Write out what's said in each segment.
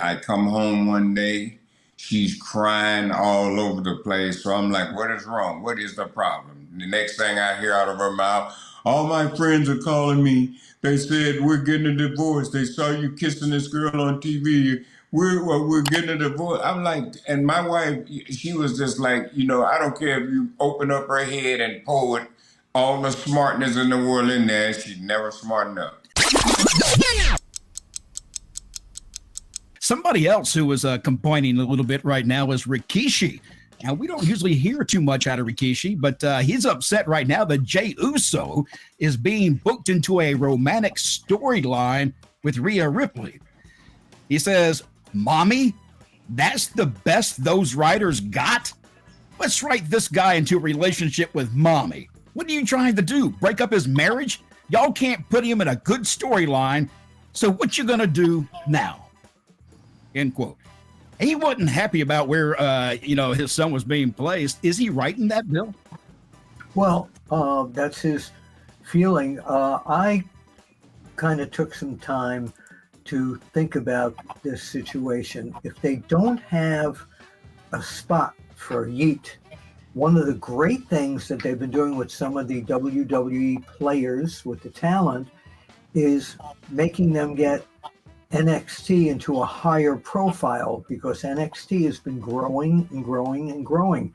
I come home one day, she's crying all over the place. So I'm like, what is wrong? What is the problem? The next thing I hear out of her mouth, all my friends are calling me. They said, we're getting a divorce. They saw you kissing this girl on TV. We're getting a divorce. I'm like, and my wife, she was just like, I don't care if you open up her head and pour it, all the smartness in the world in there. She'd never smarten up. Somebody else who is complaining a little bit right now is Rikishi. Now, we don't usually hear too much out of Rikishi, but he's upset right now that Jey Uso is being booked into a romantic storyline with Rhea Ripley. He says, Mommy, that's the best those writers got? Let's write this guy into a relationship with Mommy. What are you trying to do? Break up his marriage? Y'all can't put him in a good storyline, so what you gonna do now? End quote. He wasn't happy about where, his son was being placed. Is he right in that, Bill? Well, that's his feeling. I kind of took some time to think about this situation. If they don't have a spot for Yeet, one of the great things that they've been doing with some of the WWE players with the talent is making them get NXT into a higher profile, because NXT has been growing and growing and growing.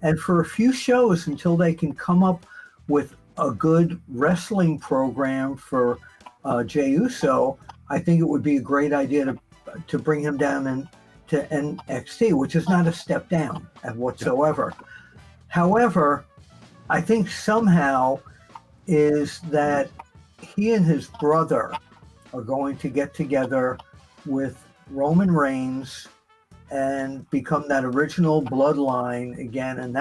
And for a few shows, until they can come up with a good wrestling program for Jey Uso, I think it would be a great idea to bring him down to NXT, which is not a step down whatsoever. However, I think somehow is that he and his brother are going to get together with Roman Reigns and become that original bloodline again. And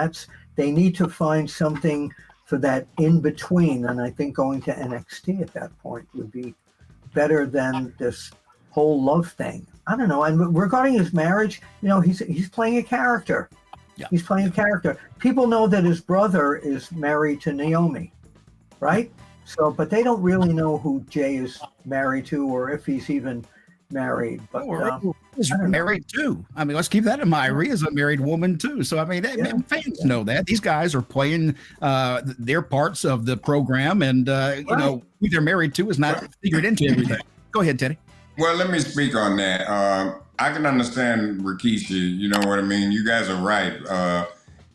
they need to find something for that in between. And I think going to NXT at that point would be better than this whole love thing. I don't know. And regarding his marriage, he's playing a character. Yeah. He's playing a character. People know that his brother is married to Naomi, right? So, but they don't really know who Jey is married to, or if he's even married. But he's married too. I mean, let's keep that in mind. Rhea's a married woman too. So, I mean, fans know that these guys are playing their parts of the program, and who they're married to is not figured into everything. Go ahead, Teddy. Well, let me speak on that. I can understand Rikishi. You know what I mean? You guys are right.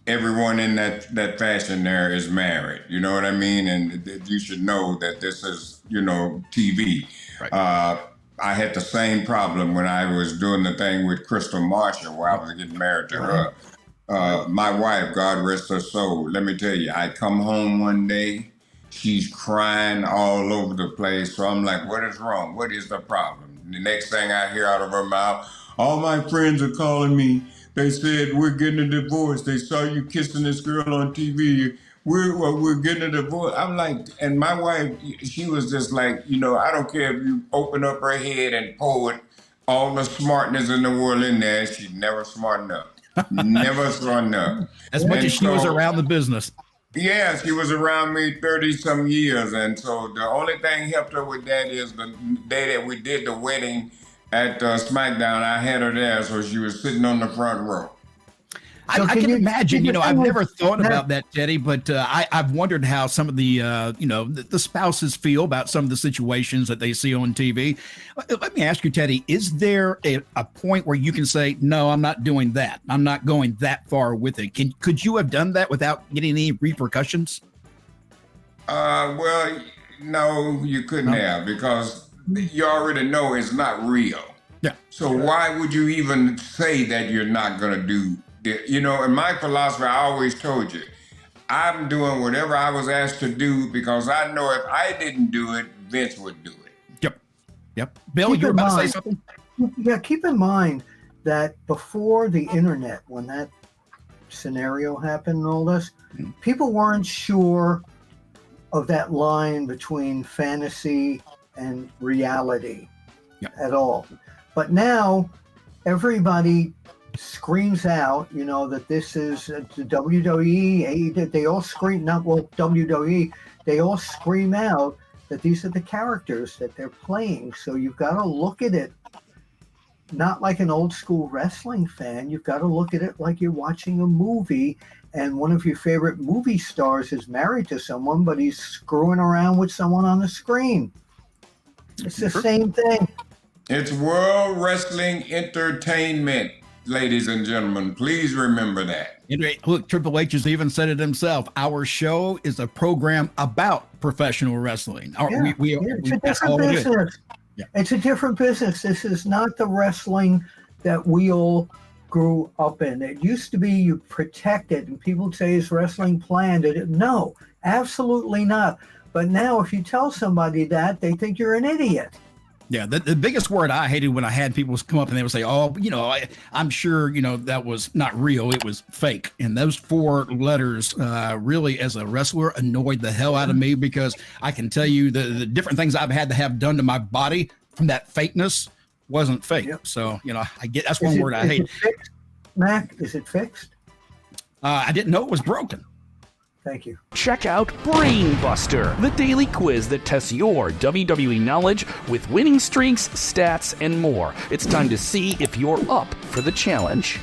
Everyone in that fashion there is married. You know what I mean? And you should know that this is, TV. Right. I had the same problem when I was doing the thing with Crystal Marshall, where I was getting married to her. My wife, God rest her soul, let me tell you, I come home one day, she's crying all over the place. So I'm like, what is wrong? What is the problem? The next thing I hear out of her mouth, all my friends are calling me. They said, we're getting a divorce. They saw you kissing this girl on TV. We're getting a divorce. I'm like, and my wife, she was just like, I don't care if you open up her head and pour it, all the smartness in the world in there. She'd never smarten up. Never smarten up. As much as she was around the business. Yeah, she was around me 30-some years. And so the only thing helped her with that is the day that we did the wedding at SmackDown, I had her there, so she was sitting on the front row. I can imagine, I've never thought about that, Teddy, but I've wondered how some of the, the spouses feel about some of the situations that they see on TV. Let me ask you, Teddy, is there a point where you can say, no, I'm not doing that. I'm not going that far with it. Could you have done that without getting any repercussions? Well, no, you couldn't have, because you already know it's not real. Yeah. So why would you even say that you're not going to do it? In my philosophy, I always told you, I'm doing whatever I was asked to do because I know if I didn't do it, Vince would do it. Yep. Bill, you were about to say something? Yeah, keep in mind that before the internet, when that scenario happened and all this, people weren't sure of that line between fantasy and reality at all. But now everybody screams out, that this is the WWE. They all scream, WWE, they all scream out that these are the characters that they're playing. So you've got to look at it not like an old school wrestling fan. You've got to look at it like you're watching a movie, and one of your favorite movie stars is married to someone, but he's screwing around with someone on the screen. It's the same thing. It's World Wrestling Entertainment, ladies and gentlemen. Please remember that. Look, Triple H has even said it himself. Our show is a program about professional wrestling. It's a different business. Yeah. It's a different business. This is not the wrestling that we all grew up in. It used to be you protect it, and people would say, is wrestling planned? No, absolutely not. But now if you tell somebody that, they think you're an idiot. Yeah, the biggest word I hated when I had people come up and they would say, oh, I'm sure, that was not real. It was fake. And those 4 letters really, as a wrestler, annoyed the hell out of me, because I can tell you the different things I've had to have done to my body from that fakeness wasn't fake. Yep. So, I get that's one word I hate. Mac, is it fixed? I didn't know it was broken. Thank you. Check out BrainBuster, the daily quiz that tests your WWE knowledge with winning streaks, stats, and more. It's time to see if you're up for the challenge.